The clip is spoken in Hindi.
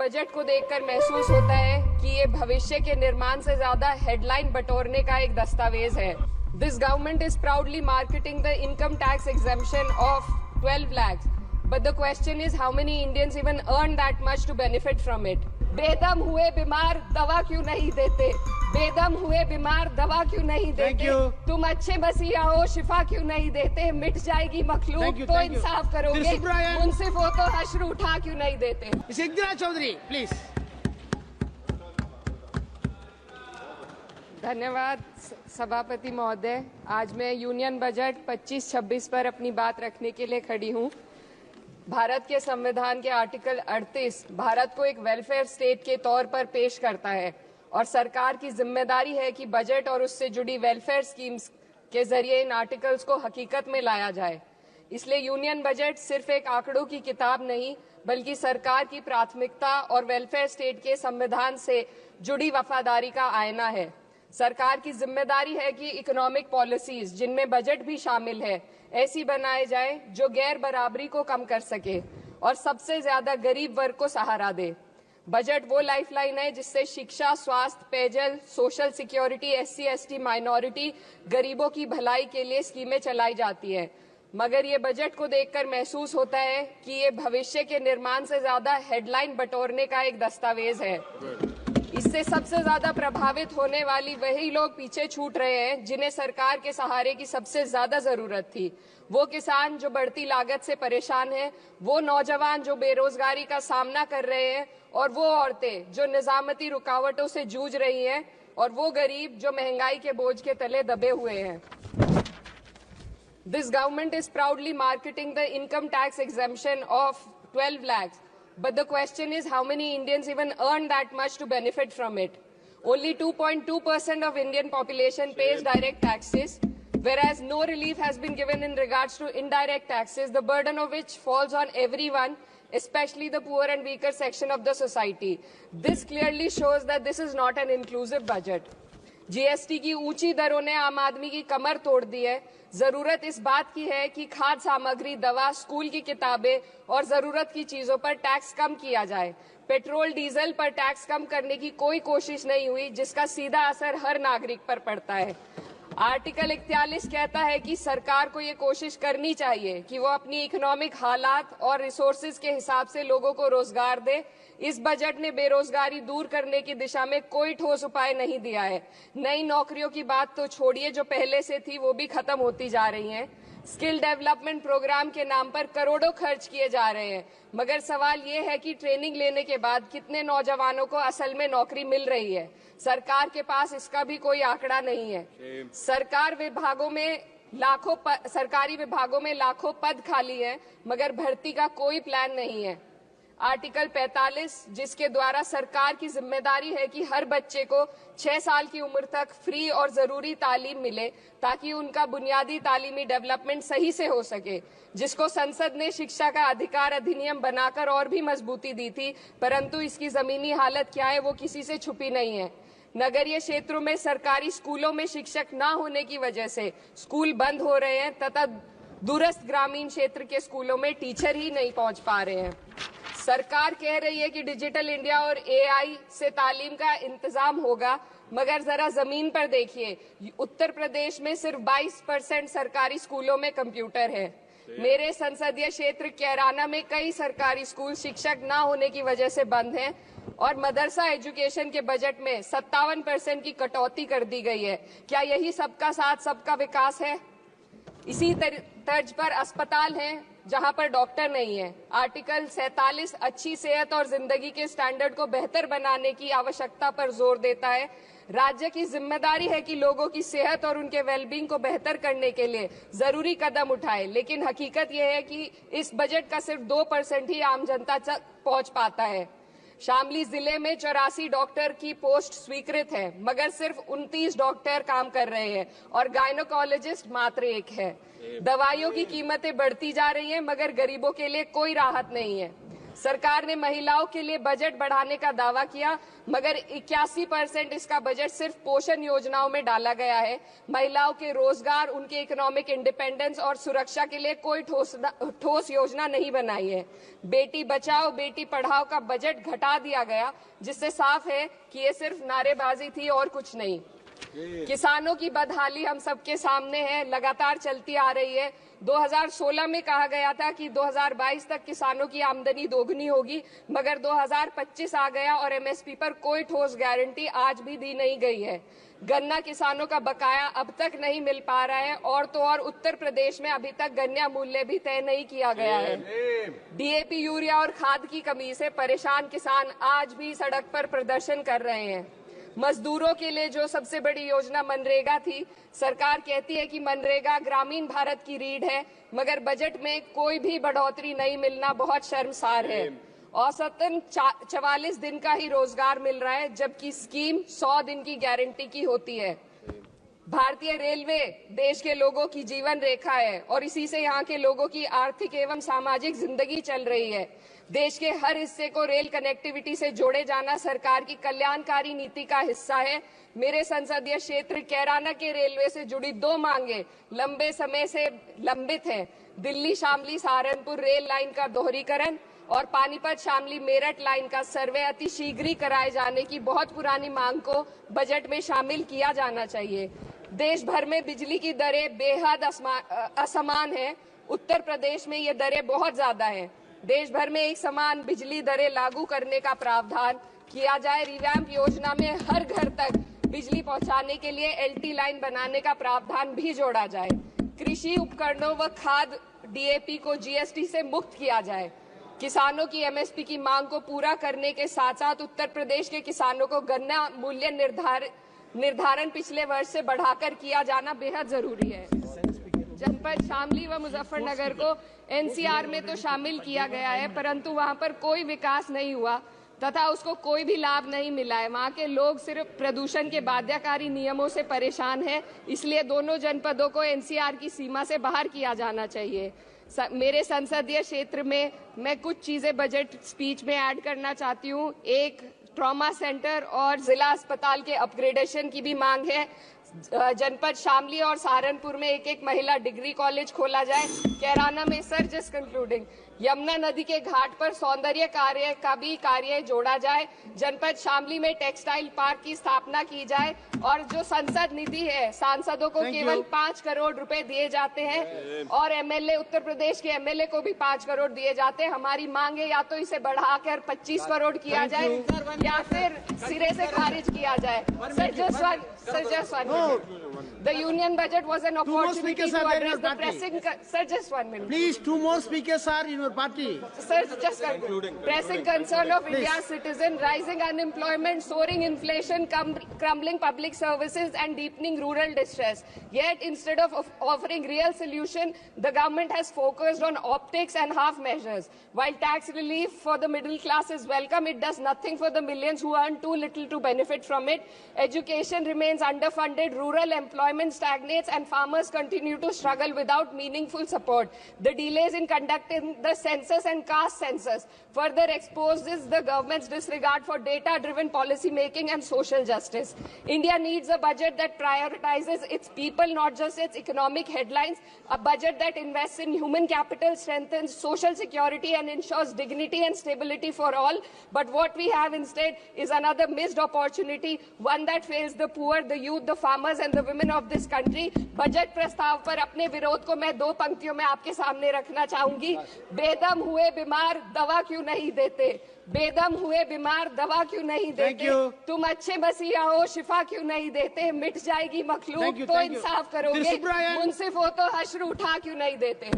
बजट को देखकर महसूस होता है कि ये भविष्य के निर्माण से ज्यादा हेडलाइन बटोरने का एक दस्तावेज है। This government is proudly marketing the income tax exemption of 12 lakhs. But the question is how many Indians even earn that much to benefit from it? बेदम हुए बीमार दवा क्यों नहीं देते? बेदम हुए बीमार दवा क्यों नहीं देते? तुम अच्छे मसीहा हो, शिफा क्यों नहीं देते? मिट जाएगी मखलूक तो इंसाफ करोगे, मुंसिफ हो तो हश्र उठा क्यों नहीं देते? सिद्धराज चौधरी प्लीज। धन्यवाद सभापति महोदय। आज मैं यूनियन बजट 25-26 पर अपनी बात रखने के लिए खड़ी हूँ। भारत के संविधान के आर्टिकल 38 भारत को एक वेलफेयर स्टेट के तौर पर पेश करता है और सरकार की जिम्मेदारी है कि बजट और उससे जुड़ी वेलफेयर स्कीम्स के जरिए इन आर्टिकल्स को हकीकत में लाया जाए। इसलिए यूनियन बजट सिर्फ एक आंकड़ों की किताब नहीं, बल्कि सरकार की प्राथमिकता और वेलफेयर स्टेट के संविधान से जुड़ी वफादारी का आईना है। सरकार की जिम्मेदारी है कि इकोनॉमिक पॉलिसीज, जिनमें बजट भी शामिल है, ऐसी बनाए जाए जो गैर बराबरी को कम कर सके और सबसे ज्यादा गरीब वर्ग को सहारा दे। बजट वो लाइफलाइन है जिससे शिक्षा, स्वास्थ्य, पेयजल, social security, SC, ST, minority, गरीबों की भलाई के लिए स्कीमें चलाई जाती है। मगर ये बजट को देखकर महसूस होता है कि ये भविष्य के निर्माण से ज्यादा हेडलाइन बटोरने का एक दस्तावेज है। इससे सबसे ज्यादा प्रभावित होने वाली वही लोग पीछे छूट रहे हैं जिन्हें सरकार के सहारे की सबसे ज्यादा जरूरत थी। वो किसान जो बढ़ती लागत से परेशान हैं, वो नौजवान जो बेरोजगारी का सामना कर रहे हैं, और वो औरतें जो निजामती रुकावटों से जूझ रही हैं, और वो गरीब जो महंगाई के बोझ के तले दबे हुए हैं। This government is proudly marketing the income tax exemption of 12 lakhs. But the question is how many Indians even earn that much to benefit from it? Only 2.2% of Indian population pays direct taxes, whereas no relief has been given in regards to indirect taxes, the burden of which falls on everyone, especially the poor and weaker section of the society. This clearly shows that this is not an inclusive budget. GST की ऊंची दरों ने आम आदमी की कमर तोड़ दी है। जरूरत इस बात की है कि खाद्य सामग्री, दवा, स्कूल की किताबें और जरूरत की चीजों पर टैक्स कम किया जाए। पेट्रोल, डीजल पर टैक्स कम करने की कोई कोशिश नहीं हुई, जिसका सीधा असर हर नागरिक पर पड़ता है। आर्टिकल 41 कहता है कि सरकार को ये कोशिश करनी चाहिए कि वो अपनी इकोनॉमिक हालात और रिसोर्सेज के हिसाब से लोगों को रोजगार दे। इस बजट ने बेरोजगारी दूर करने की दिशा में कोई ठोस उपाय नहीं दिया है। नई नौकरियों की बात तो छोड़िए, जो पहले से थी वो भी खत्म होती जा रही हैं। स्किल डेवलपमेंट प्रोग्राम के नाम पर करोड़ों खर्च किए जा रहे हैं, मगर सवाल ये है कि ट्रेनिंग लेने के बाद कितने नौजवानों को असल में नौकरी मिल रही है। सरकार के पास इसका भी कोई आंकड़ा नहीं है। सरकारी विभागों में लाखों पद खाली हैं, मगर भर्ती का कोई प्लान नहीं है। आर्टिकल 45, जिसके द्वारा सरकार की जिम्मेदारी है कि हर बच्चे को 6 साल की उम्र तक फ्री और जरूरी तालीम मिले ताकि उनका बुनियादी तालीमी डेवलपमेंट सही से हो सके, जिसको संसद ने शिक्षा का अधिकार अधिनियम बनाकर और भी मजबूती दी थी, परंतु इसकी जमीनी हालत क्या है वो किसी से छुपी नहीं है। नगरीय क्षेत्रों में सरकारी स्कूलों में शिक्षक न होने की वजह से स्कूल बंद हो रहे हैं तथा दूरस्थ ग्रामीण क्षेत्र के स्कूलों में टीचर ही नहीं पहुंच पा रहे हैं। सरकार कह रही है कि डिजिटल इंडिया और AI से तालीम का इंतजाम होगा, मगर जरा जमीन पर देखिए, उत्तर प्रदेश में सिर्फ 22% सरकारी स्कूलों में कंप्यूटर है। मेरे संसदीय क्षेत्र कैराना में कई सरकारी स्कूल शिक्षक न होने की वजह से बंद हैं और मदरसा एजुकेशन के बजट में 57% की कटौती कर दी गई है। क्या यही सबका साथ सबका विकास है? इसी तर्ज पर अस्पताल हैं जहां पर डॉक्टर नहीं है। आर्टिकल 47 अच्छी सेहत और जिंदगी के स्टैंडर्ड को बेहतर बनाने की आवश्यकता पर जोर देता है। राज्य की जिम्मेदारी है कि लोगों की सेहत और उनके वेलबींग को बेहतर करने के लिए जरूरी कदम उठाए, लेकिन हकीकत यह है कि इस बजट का सिर्फ 2% ही आम जनता तक पहुंच पाता है। शामली जिले में 84 डॉक्टर की पोस्ट स्वीकृत है, मगर सिर्फ 29 डॉक्टर काम कर रहे हैं और गायनोकोलॉजिस्ट मात्र 1 है। दवाइयों की कीमतें बढ़ती जा रही हैं, मगर गरीबों के लिए कोई राहत नहीं है। सरकार ने महिलाओं के लिए बजट बढ़ाने का दावा किया, मगर 81% इसका बजट सिर्फ पोषण योजनाओं में डाला गया है। महिलाओं के रोजगार, उनके इकोनॉमिक इंडिपेंडेंस और सुरक्षा के लिए कोई ठोस योजना नहीं बनाई है। बेटी बचाओ बेटी पढ़ाओ का बजट घटा दिया गया, जिससे साफ है कि ये सिर्फ नारेबाजी थी और कुछ नहीं। किसानों की बदहाली हम सबके सामने है, लगातार चलती आ रही है। 2016 में कहा गया था कि 2022 तक किसानों की आमदनी दोगुनी होगी, मगर 2025 आ गया और एमएसपी पर कोई ठोस गारंटी आज भी दी नहीं गई है। गन्ना किसानों का बकाया अब तक नहीं मिल पा रहा है, और तो और उत्तर प्रदेश में अभी तक गन्ना मूल्य भी तय नहीं किया गया है। डीएपी, यूरिया और खाद की कमी से परेशान किसान आज भी सड़क पर प्रदर्शन कर रहे हैं। मजदूरों के लिए जो सबसे बड़ी योजना मनरेगा थी, सरकार कहती है कि मनरेगा ग्रामीण भारत की रीढ़ है, मगर बजट में कोई भी बढ़ोतरी नहीं मिलना बहुत शर्मसार है। औसतन 44 दिन का ही रोजगार मिल रहा है, जबकि स्कीम 100 दिन की गारंटी की होती है। भारतीय रेलवे देश के लोगों की जीवन रेखा है और इसी से यहाँ के लोगों की आर्थिक एवं सामाजिक जिंदगी चल रही है। देश के हर हिस्से को रेल कनेक्टिविटी से जोड़े जाना सरकार की कल्याणकारी नीति का हिस्सा है। मेरे संसदीय क्षेत्र कैराना के रेलवे से जुड़ी 2 मांगे लंबे समय से लंबित हैं। दिल्ली शामली सहारनपुर रेल लाइन का दोहरीकरण और पानीपत शामली मेरठ लाइन का सर्वे अति शीघ्र ही कराए जाने की बहुत पुरानी मांग को बजट में शामिल किया जाना चाहिए। देश भर में बिजली की दरें बेहद असमान है। उत्तर प्रदेश में ये दरें बहुत ज्यादा हैं। देश भर में एक समान बिजली दरें लागू करने का प्रावधान किया जाए। रिवैम्प योजना में हर घर तक बिजली पहुंचाने के लिए एलटी लाइन बनाने का प्रावधान भी जोड़ा जाए। कृषि उपकरणों व खाद डीएपी को जीएसटी से मुक्त किया जाए। किसानों की एमएसपी की मांग को पूरा करने के साथ साथ उत्तर प्रदेश के किसानों को गन्ना मूल्य निर्धारण पिछले वर्ष से बढ़ाकर किया जाना बेहद जरूरी है। जनपद शामली व मुजफ्फरनगर को एनसीआर में तो शामिल किया गया है, परंतु वहां पर कोई विकास नहीं हुआ तथा उसको कोई भी लाभ नहीं मिला है। वहां के लोग सिर्फ प्रदूषण के बाध्यकारी नियमों से परेशान हैं, इसलिए दोनों जनपदों को एनसीआर की सीमा से बाहर किया जाना चाहिए। मेरे संसदीय क्षेत्र में मैं कुछ चीजें बजट स्पीच में ऐड करना चाहती हूँ। एक, ट्रॉमा सेंटर और जिला अस्पताल के अपग्रेडेशन की भी मांग है। जनपद शामली और सहारनपुर में एक महिला डिग्री कॉलेज खोला जाए। कैराना में सर जस्ट कंक्लूडिंग, यमुना नदी के घाट पर सौंदर्य कार्य का भी कार्य जोड़ा जाए। जनपद शामली में टेक्सटाइल पार्क की स्थापना की जाए और जो संसद निधि है, सांसदों को केवल 5 करोड़ रुपए दिए जाते हैं और एमएलए, उत्तर प्रदेश के एमएलए को भी 5 करोड़ दिए जाते हैं। हमारी मांग है या तो इसे बढ़ाकर 25 करोड़ किया जाए या फिर सिरे से खारिज किया जाए। Sir, just one minute. The union budget was an opportunity to address the pressing... Sir, just 1 minute. Please, 2 more speakers are in your party. Sir, just pressing concern of India's citizen, rising unemployment, soaring inflation, crumbling public services and deepening rural distress. Yet, instead of offering real solution, the government has focused on optics and half measures. While tax relief for the middle class is welcome, it does nothing for the millions who earn too little to benefit from it. Education remains underfunded, rural employment stagnates, and farmers continue to struggle without meaningful support. The delays in conducting the census and caste census further exposes the government's disregard for data-driven policy making and social justice. India needs a budget that prioritizes its people, not just its economic headlines, a budget that invests in human capital, strengthens social security, and ensures dignity and stability for all. But what we have instead is another missed opportunity, one that fails the poor, the youth, the farmers and the women of this country. Budget प्रस्ताव पर अपने विरोध को मैं 2 पंक्तियों में आपके सामने रखना चाहूंगी। बेदम हुए बीमार दवा क्यों नहीं देते? बेदम हुए बीमार दवा क्यों नहीं देते? तुम अच्छे मसीहा हो, शिफा क्यों नहीं देते? मिट जाएगी मखलूक तो इंसाफ करोगे, मुंसिफ हो तो हश्र उठा क्यों नहीं देते?